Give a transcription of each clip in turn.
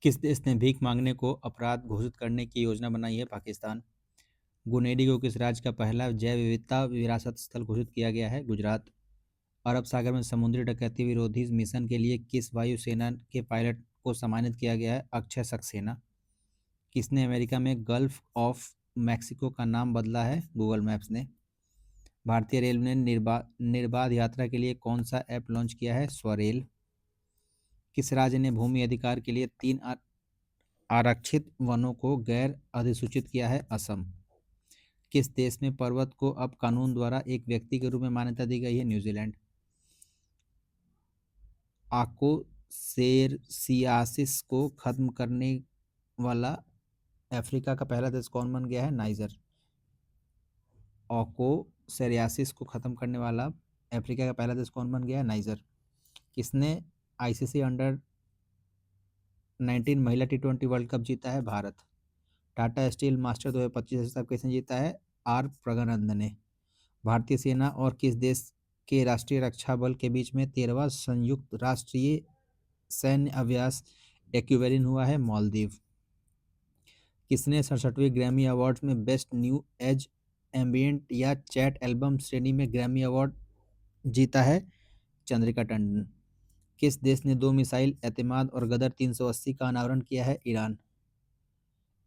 किस देश ने भीख मांगने को अपराध घोषित करने की योजना बनाई है? पाकिस्तान। गुनेडी को किस राज्य का पहला जैव विविधता विरासत स्थल घोषित किया गया है? गुजरात। अरब सागर में समुद्री डकैती विरोधी मिशन के लिए किस वायुसेना के पायलट को सम्मानित किया गया है? अक्षय सक्सेना। किसने अमेरिका में गल्फ ऑफ मैक्सिको का नाम बदला है? गूगल मैप्स ने। भारतीय रेल ने निर्बाध यात्रा के लिए कौन सा ऐप लॉन्च किया है? स्वरेल। किस राज्य ने भूमि अधिकार के लिए 3 आरक्षित वनों को गैर अधिसूचित किया है? असम। किस देश में पर्वत को अब कानून द्वारा एक व्यक्ति के रूप में मान्यता दी गई है? न्यूजीलैंड। आकोसेरसियासिस को खत्म करने वाला अफ्रीका का पहला देश कौन बन गया है? नाइजर। ओकोसेरियासिस को खत्म करने वाला अफ्रीका का पहला देश कौन बन गया है? नाइजर। किसने आईसीसी अंडर 19 महिला टी20 वर्ल्ड कप जीता है? भारत। टाटा स्टील मास्टर 2025 खिताब किसने जीता है? आर प्रगनंदन ने। भारतीय सेना और किस देश के राष्ट्रीय रक्षा बल के बीच में 13वां संयुक्त राष्ट्रीय सैन्य अभ्यास एक्विलिन हुआ है? मालदीव। किसने 67वीं ग्रैमी अवार्ड्स में बेस्ट न्यू एज एम्बिएंट या चैट एल्बम श्रेणी में ग्रैमी अवार्ड जीता है? चंद्रिका टंडन। किस देश ने 2 मिसाइल एतमाद और गदर 380 का अनावरण किया है? ईरान।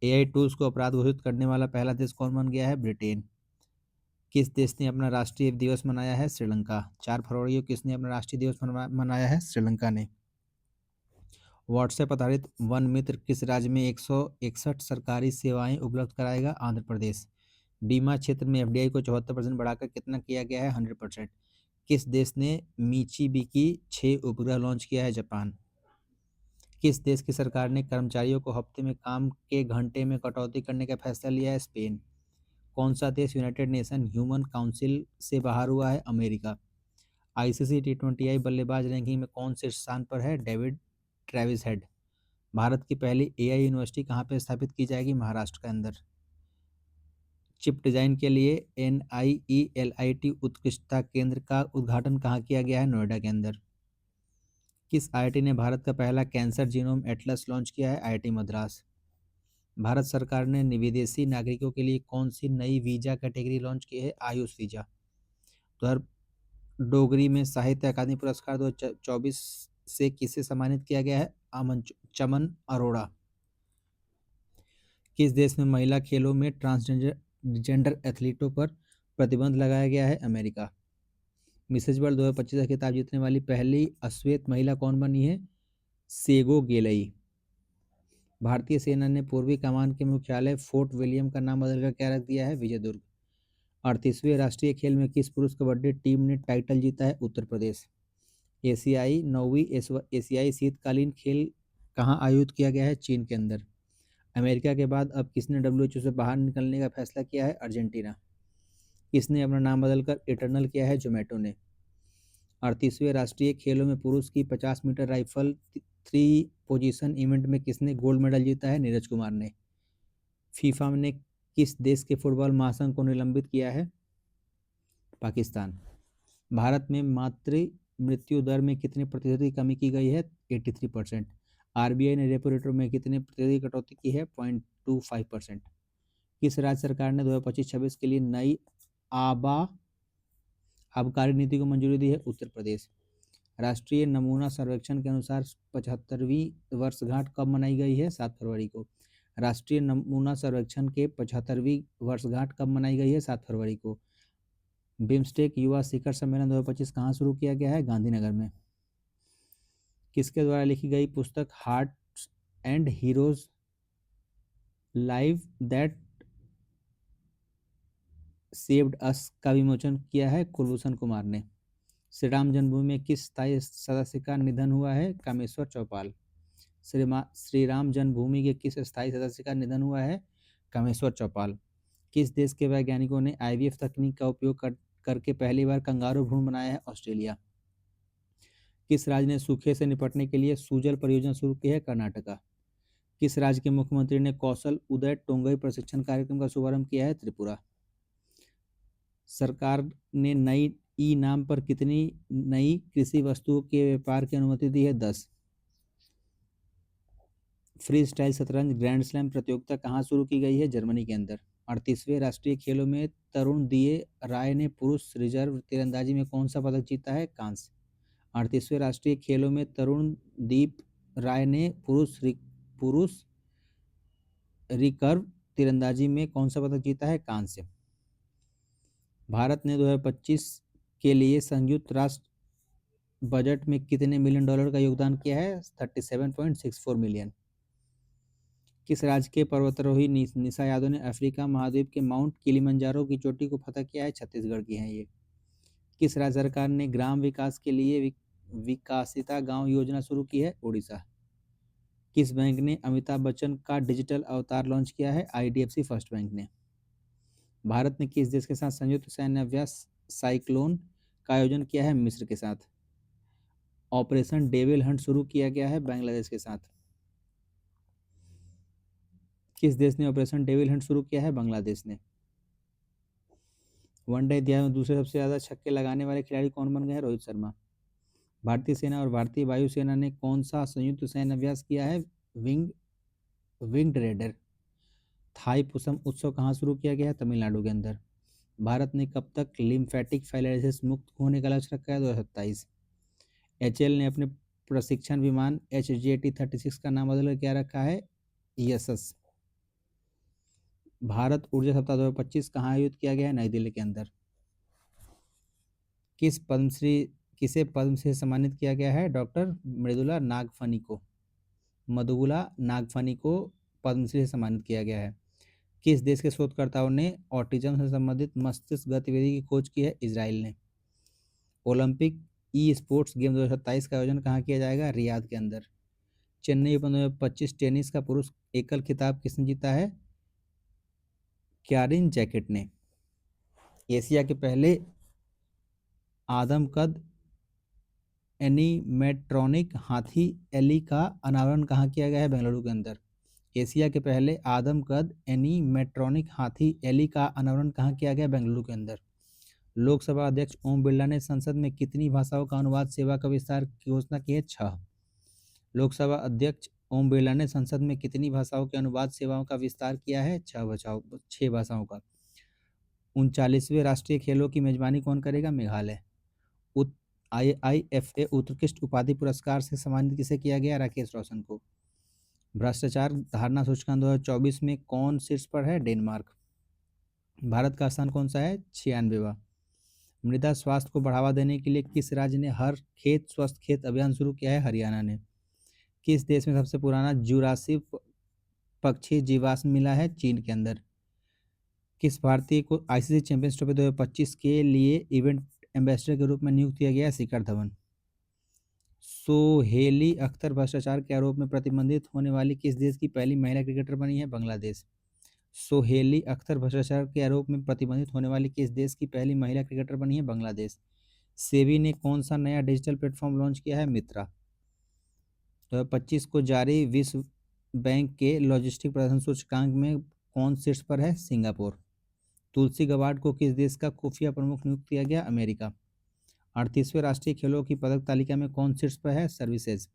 एआई टूल्स को अपराध घोषित करने वाला पहला देश कौन बन गया है? ब्रिटेन। किस देश ने अपना राष्ट्रीय दिवस मनाया है? श्रीलंका। 4 फरवरी को किसने अपना राष्ट्रीय दिवस मनाया है? श्रीलंका ने। व्हाट्सएप आधारित वन मित्र किस राज्य में 161 सरकारी सेवाएं उपलब्ध कराएगा? आंध्र प्रदेश। बीमा क्षेत्र में एफडीआई को 74% बढ़ाकर कितना किया गया है? 100%। किस देश ने मीचिबिकी 6 उपग्रह लॉन्च किया है? जापान। किस देश की सरकार ने कर्मचारियों को हफ्ते में काम के घंटे में कटौती करने का फैसला लिया है? स्पेन। कौन सा देश यूनाइटेड नेशन ह्यूमन काउंसिल से बाहर हुआ है? अमेरिका। आईसीसी टी20 बल्लेबाज रैंकिंग में कौन से स्थान पर है? David Travis head. भारत की पहली एआई यूनिवर्सिटी कहाँ पर स्थापित की जाएगी? महाराष्ट्र के अंदर। चिप डिजाइन के लिए NIELIT उत्कृष्टता केंद्र का उद्घाटन कहाँ किया गया है? नोएडा के अंदर। किस आईआईटी ने भारत का पहला कैंसर जीनोम एटलस लॉन्च किया है? आईआईटी मद्रास। भारत सरकार ने विदेशी नागरिकों के लिए कौन सी नई वीजा कैटेगरी लॉन्च की है? आयुष वीजा। तो डोगरी में साहित्य अकादमी पुरस्कार 2024 से किसे सम्मानित किया गया है? चमन अरोड़ा। किस देश में महिला खेलों में ट्रांसजेंडर एथलीटों पर प्रतिबंध लगाया गया है? अमेरिका। मिसेज वर्ल्ड 2025 का खिताब जीतने वाली पहली अश्वेत महिला कौन बनी है? सेगो गेलई। भारतीय सेना ने पूर्वी कमान के मुख्यालय फोर्ट विलियम का नाम बदलकर क्या रख दिया है? विजयदुर्ग। 38वें राष्ट्रीय खेल में किस पुरुष कबड्डी टीम ने टाइटल जीता है? उत्तर प्रदेश। एशियाई 9वीं एशियाई शीतकालीन खेल कहाँ आयोजित किया गया है? चीन के अंदर। अमेरिका के बाद अब किसने डब्ल्यूएचओ से बाहर निकलने का फैसला किया है? अर्जेंटीना। किसने अपना नाम बदलकर इटर्नल किया है? जोमेटो ने। 38वें राष्ट्रीय खेलों में पुरुष की 50 मीटर राइफल 3 पोजीशन इवेंट में किसने गोल्ड मेडल जीता है? नीरज कुमार ने। फीफा ने किस देश के फुटबॉल महासंघ को निलंबित किया है? पाकिस्तान। भारत में मातृ मृत्यु दर में कितने प्रतिशत की कमी की गई है? 83%। आरबीआई ने रेपो रेट में कितने प्रतिशत की कटौती की है? 0.25%। किस राज्य सरकार ने 2025-26 के लिए नई आबकारी नीति को मंजूरी दी है? उत्तर प्रदेश। राष्ट्रीय नमूना सर्वेक्षण के अनुसार 75वीं वर्षगांठ कब मनाई गई है? 7 फरवरी को। राष्ट्रीय नमूना सर्वेक्षण के 75वीं वर्षगांठ कब मनाई गई है? 7 फरवरी को। बिम्स्टेक युवा शिखर सम्मेलन 2025 कहाँ शुरू किया गया है? गांधीनगर में। किसके द्वारा लिखी गई पुस्तक hearts and heroes live that saved us का विमोचन किया है? कुलभूषण कुमार ने। श्री राम जन्मभूमि में किस स्थायी सदस्य का निधन हुआ है? कामेश्वर चौपाल। श्री राम जन्मभूमि के किस स्थायी सदस्य का निधन हुआ है? कामेश्वर चौपाल। किस देश के वैज्ञानिकों ने आईवीएफ तकनीक का उपयोग करके पहली बार कंगारू भ्रूण बनाया है? ऑस्ट्रेलिया। किस राज्य ने सूखे से निपटने के लिए सूजल परियोजना शुरू की है? कर्नाटका। किस राज्य के मुख्यमंत्री ने कौशल उदय टोंगई प्रशिक्षण कार्यक्रम का शुभारंभ किया है? त्रिपुरा। सरकार ने नई ई नाम पर कितनी नई कृषि वस्तुओं के व्यापार की अनुमति दी है? 10। फ्री स्टाइल शतरंज ग्रैंड स्लैम प्रतियोगिता कहाँ शुरू की गई है? जर्मनी के अंदर। 38वें राष्ट्रीय खेलों में तरुण दिए राय ने पुरुष रिजर्व तीरंदाजी में कौन सा पदक जीता है? कांस्य। 38वें राष्ट्रीय खेलों में तरुण दीप राय ने पुरुष रिकर्व तीरंदाजी में कौन सा पदक जीता है? कांस्य। भारत ने 2025 के लिए संयुक्त राष्ट्र बजट में कितने मिलियन डॉलर का योगदान किया है? 37.64 मिलियन। किस राज्य के पर्वतारोही निशा यादव ने अफ्रीका महाद्वीप के माउंट किलिमंजारो की चोटी को फतह किया है? छत्तीसगढ़ की हैं ये। किस राज्य सरकार ने ग्राम विकास के लिए विकासिता गांव योजना शुरू की है? उड़ीसा। किस बैंक ने अमिताभ बच्चन का डिजिटल अवतार लॉन्च किया है? IDFC फर्स्ट बैंक ने। भारत ने किस देश के साथ संयुक्त सैन्य अभ्यास साइक्लोन का आयोजन किया है? मिस्र के साथ। ऑपरेशन डेविल हंट शुरू किया गया है? बांग्लादेश के साथ। किस देश ने ऑपरेशन डेविल हंट शुरू किया है? बांग्लादेश ने। वनडे इतिहास में दूसरे सबसे ज्यादा छक्के लगाने वाले खिलाड़ी कौन बन गए हैं? रोहित शर्मा। भारतीय सेना और भारतीय वायुसेना ने कौन सा संयुक्त सैन्य अभ्यास किया है? Winged raider. थाई पुसम उत्सव कहाँ शुरू किया गया है? तमिलनाडु के अंदर। भारत ने कब तक लिम्फेटिक फाइलेरियोसिस मुक्त होने का लक्ष्य रखा है? 2027। HAL ने अपने प्रशिक्षण विमान HJT-36 का नाम बदलकर क्या रखा है? यशस। भारत ऊर्जा सप्ताह 2025 कहाँ आयोजित किया गया है? नई दिल्ली के अंदर। किसे पद्मश्री से सम्मानित किया गया है? डॉक्टर मृदुला नागफनी को पद्मश्री से सम्मानित किया गया है। किस देश के शोधकर्ताओं ने ऑटिज्म से संबंधित मस्तिष्क गतिविधि की खोज की है? इजराइल ने। ओलंपिक ई स्पोर्ट्स गेम 2027 का आयोजन कहाँ किया जाएगा? रियाद के अंदर। चेन्नई ओपन 2025 टेनिस का पुरुष एकल खिताब किसने जीता है? क्यारिन जैकेट ने। एशिया के पहले आदमकद एनिमेट्रॉनिक हाथी एली का अनावरण कहाँ किया गया है? बेंगलुरु के अंदर। एशिया के पहले आदमकद एनिमेट्रॉनिक हाथी एली का अनावरण कहाँ किया गया? बेंगलुरु के अंदर। लोकसभा अध्यक्ष ओम बिरला ने संसद में कितनी भाषाओं का अनुवाद सेवा का विस्तार की घोषणा की है? 6। लोकसभा अध्यक्ष ओम बिरला ने संसद में कितनी भाषाओं के अनुवाद सेवाओं का विस्तार किया है? 6 भाषाओं का। 39वें राष्ट्रीय खेलों की मेजबानी कौन करेगा? मेघालय। IIFA उत्कृष्ट उपाधि पुरस्कार से सम्मानित किसे किया गया? राकेश रोशन को। भ्रष्टाचार धारणा सूचकांक 2024 में कौन शीर्ष पर है? डेनमार्क। भारत का स्थान कौन सा है? 96वां। मृदा स्वास्थ्य को बढ़ावा देने के लिए किस राज्य ने हर खेत स्वस्थ खेत अभियान शुरू किया है? हरियाणा ने। किस देश में सबसे पुराना जुरासिक पक्षी जीवाश्म मिला है? चीन के अंदर। किस भारतीय को ICC चैंपियंस ट्रॉफी 2025 के लिए इवेंट एम्बेसडर के रूप में नियुक्त किया गया? शिखर धवन। सोहेली अख्तर भ्रष्टाचार के आरोप में प्रतिबंधित होने वाली किस देश की पहली महिला क्रिकेटर बनी है? बांग्लादेश। सोहेली अख्तर भ्रष्टाचार के आरोप में प्रतिबंधित होने वाली किस देश की पहली महिला क्रिकेटर बनी है? बांग्लादेश। सेबी ने कौन सा नया डिजिटल प्लेटफॉर्म लॉन्च किया है? मित्रा। 2025 को जारी विश्व बैंक के लॉजिस्टिक प्रदर्शन सूचकांक में कौन शीर्ष पर है? सिंगापुर। तुलसी गबार्ड को किस देश का खुफिया प्रमुख नियुक्त किया गया? अमेरिका। 38वें राष्ट्रीय खेलों की पदक तालिका में कौन शीर्ष पर है? सर्विसेज।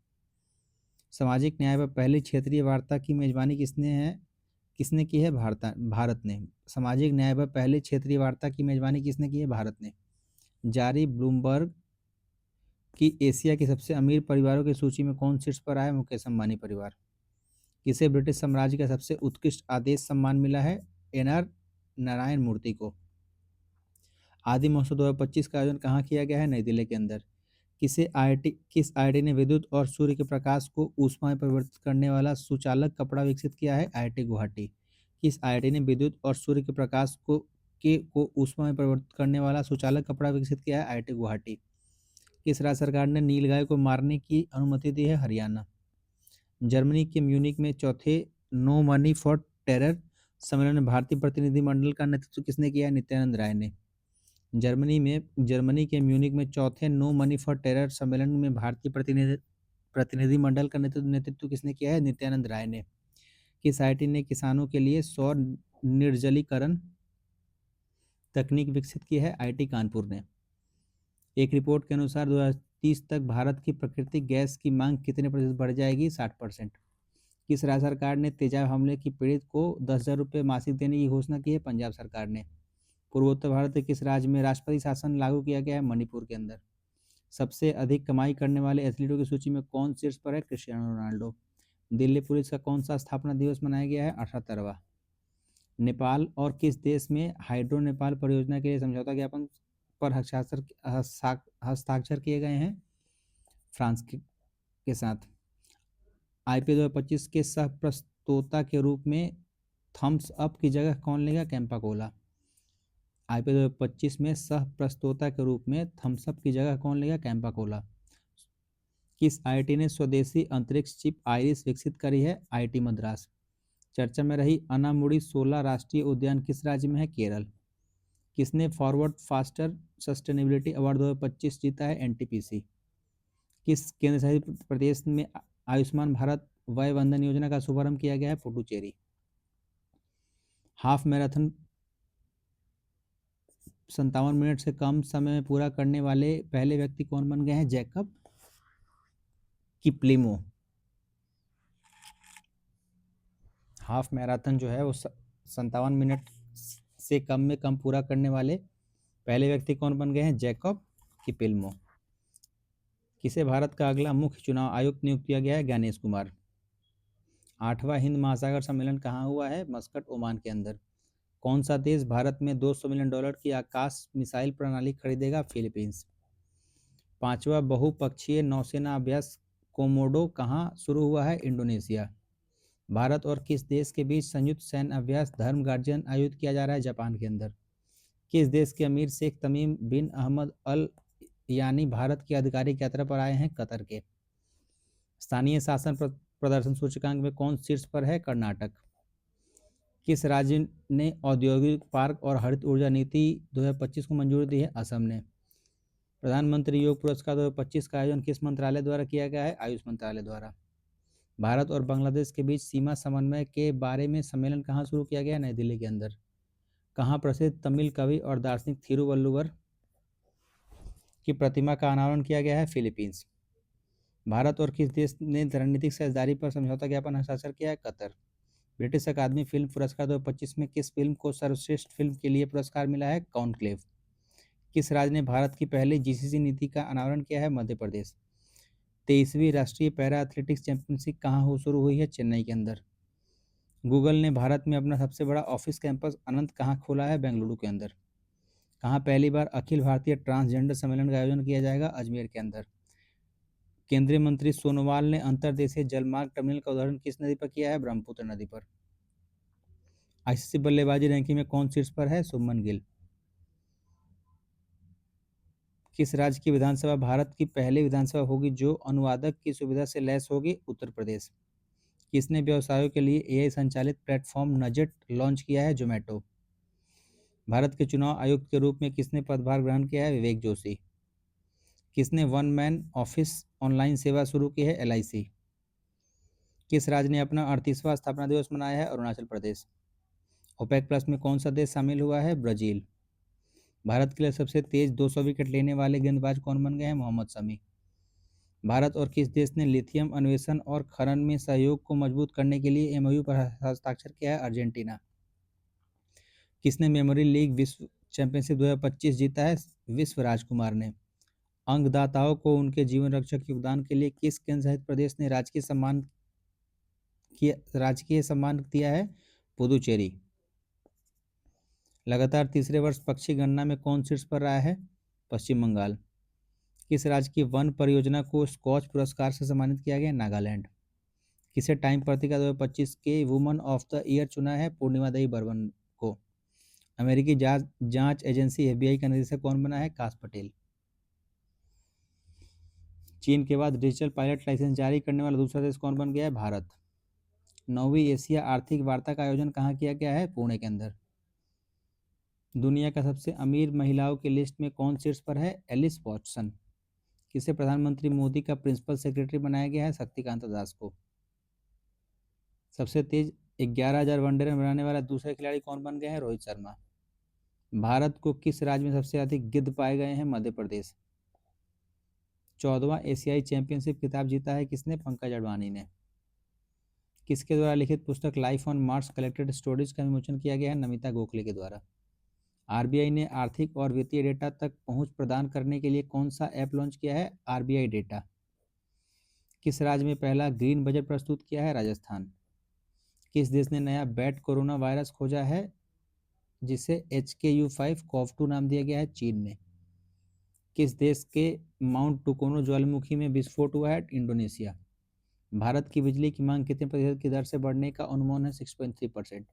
सामाजिक न्याय पर पहली क्षेत्रीय वार्ता की मेजबानी किसने की है? भारत ने। सामाजिक न्याय पर पहली क्षेत्रीय वार्ता की मेजबानी किसने की है? भारत ने। जारी ब्लूमबर्ग की एशिया के सबसे अमीर परिवारों की सूची में कौन शीर्ष पर आया? मुकेश अंबानी परिवार। किसे ब्रिटिश साम्राज्य का सबसे उत्कृष्ट आदेश सम्मान मिला है? NR नारायण मूर्ति को। आदि महोत्सव 2025 का आयोजन कहाँ किया गया है? नई दिल्ली के अंदर। किस IIT ने विद्युत और सूर्य के प्रकाश को ऊष्मा में परिवर्तित करने वाला सुचालक कपड़ा विकसित किया है? IIT गुवाहाटी। किस IIT ने विद्युत और सूर्य के प्रकाश को ऊष्मा में परिवर्तित करने वाला सुचालक कपड़ा विकसित किया है? IIT गुवाहाटी। किस राज्य सरकार ने नीलगाय को मारने की अनुमति दी है? हरियाणा। जर्मनी के म्यूनिक में चौथे नो मनी फॉर टेरर सम्मेलन में भारतीय प्रतिनिधिमंडल का नेतृत्व किसने किया? नित्यानंद राय ने। जर्मनी के म्यूनिक में चौथे नो मनी फॉर टेरर सम्मेलन में भारतीय प्रतिनिधिमंडल का नेतृत्व किसने किया है? नित्यानंद राय ने। किस IIT ने किसानों के लिए सौर निर्जलीकरण तकनीक विकसित की है? IIT कानपुर ने। एक रिपोर्ट के अनुसार 2030 तक भारत की प्राकृतिक गैस की मांग कितने प्रतिशत बढ़ जाएगी? 60%। किस राज्य सरकार ने तेजाब हमले की पीड़ित को 10,000 रुपये मासिक देने की घोषणा की है? पंजाब सरकार ने। पूर्वोत्तर भारत के किस राज्य में राष्ट्रपति शासन लागू किया गया है? मणिपुर के अंदर। सबसे अधिक कमाई करने वाले एथलीटों की सूची में कौन शीर्ष पर है? Cristiano Ronaldo. दिल्ली पुलिस का कौन सा स्थापना दिवस मनाया गया है? 78वां। नेपाल और किस देश में हाइड्रो नेपाल परियोजना के लिए समझौता ज्ञापन पर हस्ताक्षर किए गए हैं? फ्रांस के साथ। आईपीएल 2025 के सह प्रस्तोता के रूप में थम्स अप की जगह कौन लेगा? कैंपा कोला। आईपीएल 2025 में सह प्रस्तोता के रूप में थम्स अप की जगह कौन लेगा? कैंपा कोला। किस आईआईटी ने स्वदेशी अंतरिक्ष चिप आइरिस विकसित करी है? आईआईटी मद्रास। चर्चा में रही अनामुड़ी 16 राष्ट्रीय उद्यान किस राज्य में है? केरल। किसने फॉरवर्ड फास्टर सस्टेनेबिलिटी अवार्ड 2025 जीता है? एनटीपीसी। किस केंद्र शासित प्रदेश में आयुष्मान भारत वय वंदन योजना का शुभारंभ किया गया है? पुडुचेरी। हाफ मैराथन 57 मिनट से कम समय में पूरा करने वाले पहले व्यक्ति कौन बन गए हैं? जैकब किप्लिमो। हाफ मैराथन जो है वो 57 मिनट से कम में कम पूरा करने वाले पहले व्यक्ति कौन बन गए हैं? जैकब किप्लिमो। किसे भारत का अगला मुख्य चुनाव आयुक्त नियुक्त किया गया है? ज्ञानेश कुमार। 8वां हिंद महासागर सम्मेलन कहाँ हुआ है? मस्कट, ओमान के अंदर। कौन सा देश भारत में $200 मिलियन की आकाश मिसाइल प्रणाली खरीदेगा? फिलीपींस। 5वां बहुपक्षीय नौसेना अभ्यास कोमोडो कहाँ शुरू हुआ है? इंडोनेशिया। भारत और किस देश के बीच संयुक्त सैन्य अभ्यास धर्म गार्जियन आयोजित किया जा रहा है? जापान के अंदर। किस देश के अमीर शेख तमीम बिन अहमद अल यानी भारत की आधिकारिक यात्रा पर आए हैं? कतर के। स्थानीय शासन प्रदर्शन सूचकांक में कौन शीर्ष पर है? कर्नाटक। किस राज्य ने औद्योगिक पार्क और हरित ऊर्जा नीति 2025 को मंजूरी दी है? असम ने। प्रधानमंत्री योग पुरस्कार 2025 का आयोजन किस मंत्रालय द्वारा किया गया है? आयुष मंत्रालय द्वारा। भारत और बांग्लादेश के बीच सीमा समन्वय के बारे में सम्मेलन कहाँ शुरू किया गया? नई दिल्ली के अंदर। कहाँ प्रसिद्ध तमिल कवि और दार्शनिक थिरुवल्लुवर की प्रतिमा का अनावरण किया गया है? फिलीपींस। भारत और किस देश ने रणनीतिक साझेदारी पर समझौता ज्ञापन हस्ताक्षर किया है? कतर। ब्रिटिश अकादमी फिल्म पुरस्कार 2025 में किस फिल्म को सर्वश्रेष्ठ फिल्म के लिए पुरस्कार मिला है? कॉन्क्लेव। किस राज्य ने भारत की पहली जीसीसी नीति का अनावरण किया है? मध्य प्रदेश। 23वीं राष्ट्रीय पैरा एथलेटिक्स चैंपियनशिप कहाँ शुरू हुई है? चेन्नई के अंदर। गूगल ने भारत में अपना सबसे बड़ा ऑफिस कैंपस अनंत कहाँ खोला है? बेंगलुरु के अंदर। कहाँ पहली बार अखिल भारतीय ट्रांसजेंडर सम्मेलन का आयोजन किया जाएगा? अजमेर के अंदर। केंद्रीय मंत्री सोनोवाल ने अंतर्देशीय जलमार्ग टर्मिनल का उदाहरण किस नदी पर किया है? ब्रह्मपुत्र नदी पर। आईसीसी बल्लेबाजी रैंकिंग में कौन शीर्ष पर है? शुभमन गिल। किस राज्य की विधानसभा भारत की पहली विधानसभा होगी जो अनुवादक की सुविधा से लैस होगी? उत्तर प्रदेश। किसने व्यवसायों के लिए एआई संचालित प्लेटफॉर्म नजेट लॉन्च किया है? जोमेटो। भारत के चुनाव आयुक्त के रूप में किसने पदभार ग्रहण किया है? विवेक जोशी। किसने वन मैन ऑफिस ऑनलाइन सेवा शुरू की है? एलआईसी। किस राज्य ने अपना 38वां स्थापना दिवस मनाया है? अरुणाचल प्रदेश। ओपेक प्लस में कौन सा देश शामिल हुआ है? ब्राजील। भारत के लिए सबसे तेज 200 विकेट लेने वाले गेंदबाज कौन बन गए हैं? मोहम्मद शमी। भारत और किस देश ने लिथियम अन्वेषण और खनन में सहयोग को मजबूत करने के लिए एमओयू पर हस्ताक्षर किया है? अर्जेंटीना। किसने मेमोरी लीग विश्व चैंपियनशिप 2025 जीता है? विश्व राजकुमार ने। अंगदाताओं को उनके जीवन रक्षक योगदान के लिए किस केंद्र शासित प्रदेश ने राजकीय सम्मान दिया है? पुदुचेरी। लगातार तीसरे वर्ष पक्षी गणना में कौन शीर्ष पर रहा है? पश्चिम बंगाल। किस राज्य की वन परियोजना को स्कॉच पुरस्कार से सम्मानित किया गया? नागालैंड। किसे टाइम पत्रिका 2025 के वुमन ऑफ द ईयर चुना है? पूर्णिमा देवी बर्मन को। अमेरिकी जांच एजेंसी एफबीआई का निदेशक कौन बना है? काश पटेल। चीन के बाद डिजिटल पायलट लाइसेंस जारी करने वाला दूसरा देश कौन बन गया है? भारत। 9वीं एशिया आर्थिक वार्ता का आयोजन कहाँ किया गया है? पुणे के अंदर। दुनिया का सबसे अमीर महिलाओं की लिस्ट में कौन शीर्ष पर है? Alice Watson. किसे प्रधानमंत्री मोदी का प्रिंसिपल सेक्रेटरी बनाया गया है? शक्तिकांता दास को। सबसे तेज 11,000 वनडे रन बनाने वाला दूसरे खिलाड़ी कौन बन गए हैं? रोहित शर्मा। भारत को किस राज्य में सबसे अधिक गिद्ध पाए गए हैं? मध्य प्रदेश। 14वां एशियाई चैंपियनशिप खिताब जीता है किसने? पंकज अडवाणी ने। किसके द्वारा लिखित पुस्तक life on Mars collected stories का विमोचन किया गया है? नमिता गोखले के द्वारा। आरबीआई ने आर्थिक और वित्तीय डेटा तक पहुंच प्रदान करने के लिए कौन सा ऐप लॉन्च किया है? RBI data. किस राज्य में पहला ग्रीन बजट प्रस्तुत किया है? राजस्थान। किस देश ने नया बैट कोरोना वायरस खोजा है जिसे HKU5CoV-2 नाम दिया गया है? चीन ने। किस देश के माउंट टुकोनो ज्वालामुखी में विस्फोट हुआ है? इंडोनेशिया। भारत की बिजली की मांग कितने प्रतिशत की दर से बढ़ने का अनुमान है? 6.3%।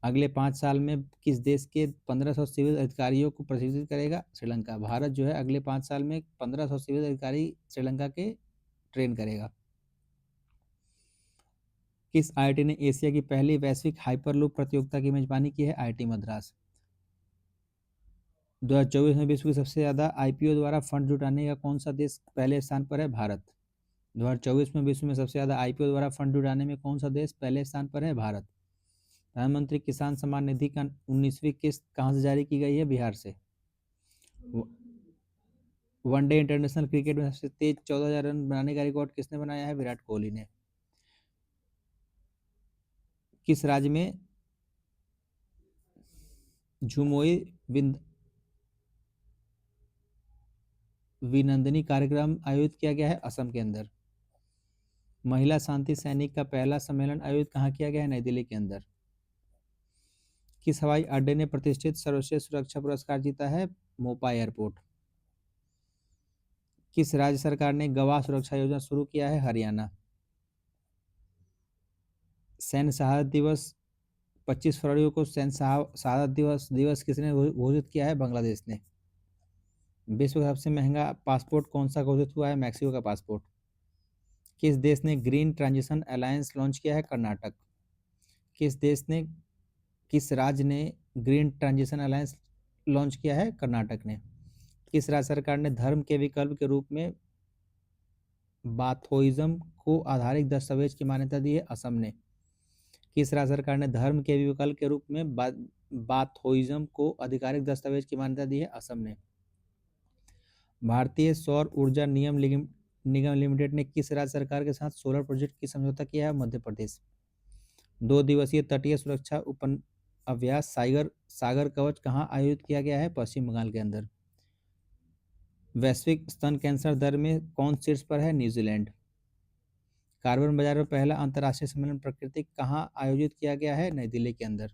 अगले 5 साल में किस देश के 1500 सिविल अधिकारियों को प्रशिक्षित करेगा? श्रीलंका। भारत जो है अगले 5 साल में 1500 सिविल अधिकारी श्रीलंका के ट्रेन करेगा। किस आईआईटी ने एशिया की पहली वैश्विक हाइपरलूप प्रतियोगिता की मेजबानी की है? आईआईटी मद्रास। 2024 में विश्व के सबसे ज्यादा आईपीओ द्वारा फंड जुटाने का कौन सा देश पहले स्थान पर है? भारत। 2024 में विश्व में सबसे ज्यादा आईपीओ द्वारा फंड जुटाने में कौन सा देश पहले स्थान पर है? भारत। प्रधानमंत्री किसान सम्मान निधि का 19वीं किस्त कहाँ से जारी की गई है? बिहार से। वनडे इंटरनेशनल क्रिकेट में सबसे तेज 14,000 रन बनाने का रिकॉर्ड किसने बनाया है? विराट कोहली ने। किस राज्य में झुमोई विनंदनी कार्यक्रम आयोजित किया गया है? असम के अंदर। महिला शांति सैनिक का पहला सम्मेलन आयोजित कहाँ किया गया है? नई दिल्ली के अंदर। किस हवाई अड्डे ने प्रतिष्ठित सर्वश्रेष्ठ सुरक्षा पुरस्कार जीता है? मोपा एयरपोर्ट। किस राज्य सरकार ने गवाह सुरक्षा योजना शुरू किया है? हरियाणा। सैन्य शहादत दिवस 25 फरवरी को सैन्य शहादत दिवस किसने घोषित किया है? बांग्लादेश ने। विश्व का सबसे महंगा पासपोर्ट कौन सा घोषित हुआ है? मैक्सिको का पासपोर्ट। किस देश ने ग्रीन ट्रांजिशन अलायंस लॉन्च किया है? कर्नाटक। किस राज्य ने ग्रीन ट्रांजिशन अलायंस लॉन्च किया है? कर्नाटक ने। किस राज्य सरकार ने धर्म के विकल्प के रूप में बाथोइज्म को आधारित दस्तावेज की मान्यता दी है? असम ने। किस राज्य सरकार ने धर्म के विकल्प के रूप में बाथोइज्म को आधिकारिक दस्तावेज की मान्यता दी है? असम ने। भारतीय सौर ऊर्जा निगम लिमिटेड ने किस राज्य सरकार के साथ सोलर प्रोजेक्ट की समझौता किया है? मध्य प्रदेश। 2 दिवसीय तटीय सुरक्षा उपन अभ्यास सागर कवच कहाँ आयोजित किया गया है? पश्चिम बंगाल के अंदर। वैश्विक स्तन कैंसर दर में कौन शीर्ष पर है? न्यूजीलैंड। कार्बन बाजार पर पहला अंतर्राष्ट्रीय सम्मेलन प्रकृति कहाँ आयोजित किया गया है? नई दिल्ली के अंदर।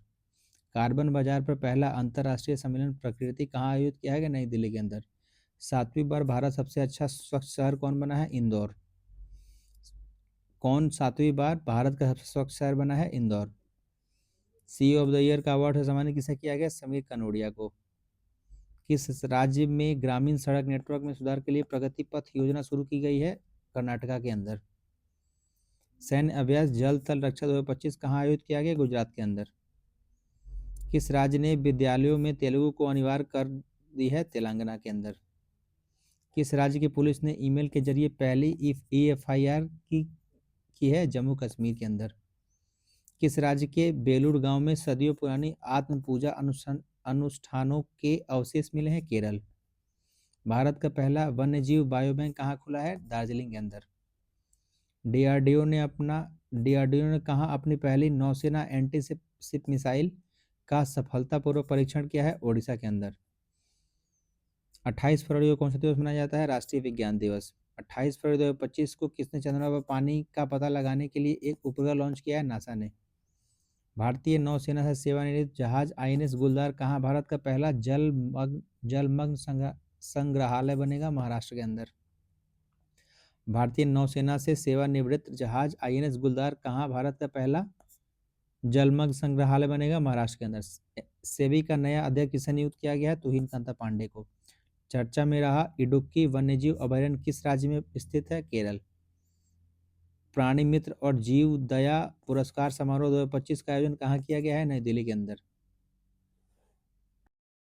कार्बन बाजार पर पहला अंतर्राष्ट्रीय सम्मेलन प्रकृति कहाँ आयोजित किया गया? नई दिल्ली के अंदर। 7वीं बार भारत सबसे अच्छा स्वच्छ शहर कौन बना है? इंदौर। कौन 7वीं बार भारत का सबसे स्वच्छ शहर बना है? Indore. CEO of the year का अवार्ड से सम्मानित किसे किया गया? समीर कनोडिया को। किस राज्य में ग्रामीण सड़क नेटवर्क में सुधार के लिए प्रगति पथ योजना शुरू की गई है? कर्नाटका के अंदर। सैन्य अभ्यास जल थल रक्षा 2025 कहाँ आयोजित किया गया? गुजरात के अंदर। किस राज्य ने विद्यालयों में तेलुगु को अनिवार्य कर दी है? तेलंगाना के अंदर। किस राज्य की पुलिस ने ईमेल के जरिए पहली EFIR की है? जम्मू कश्मीर के अंदर। किस राज्य के बेलूर गांव में सदियों पुरानी आत्म पूजा अनुष्ठानों के अवशेष मिले हैं? केरल। भारत का पहला वन्यजीव बायोबैंक कहाँ खुला है? दार्जिलिंग के अंदर। डीआरडीओ ने कहाँ अपनी पहली नौसेना एंटी शिप मिसाइल का सफलतापूर्वक परीक्षण किया है? ओडिशा के अंदर। 28 फरवरी को कौन सा दिवस मनाया जाता है? राष्ट्रीय विज्ञान दिवस। 28 फरवरी 2025 को किसने चंद्रमा पर पानी का पता लगाने के लिए एक उपग्रह लॉन्च किया है? नासा ने। भारतीय नौसेना से सेवानिवृत्त जहाज INS गुलदार कहाँ भारत का पहला जलमग्न संग्रहालय बनेगा? महाराष्ट्र के अंदर। भारतीय नौसेना से सेवानिवृत्त जहाज INS गुलदार कहाँ भारत का पहला जलमग्न संग्रहालय बनेगा? महाराष्ट्र के अंदर। सेबी का नया अध्यक्ष किसे नियुक्त किया गया है? तुहिन कांता पांडे को। चर्चा में रहा इडुक्की वन्यजीव अभयारण्य किस राज्य में स्थित है? केरल। प्राणी मित्र और जीव दया पुरस्कार समारोह 2025 का आयोजन कहाँ किया गया है? नई दिल्ली के अंदर।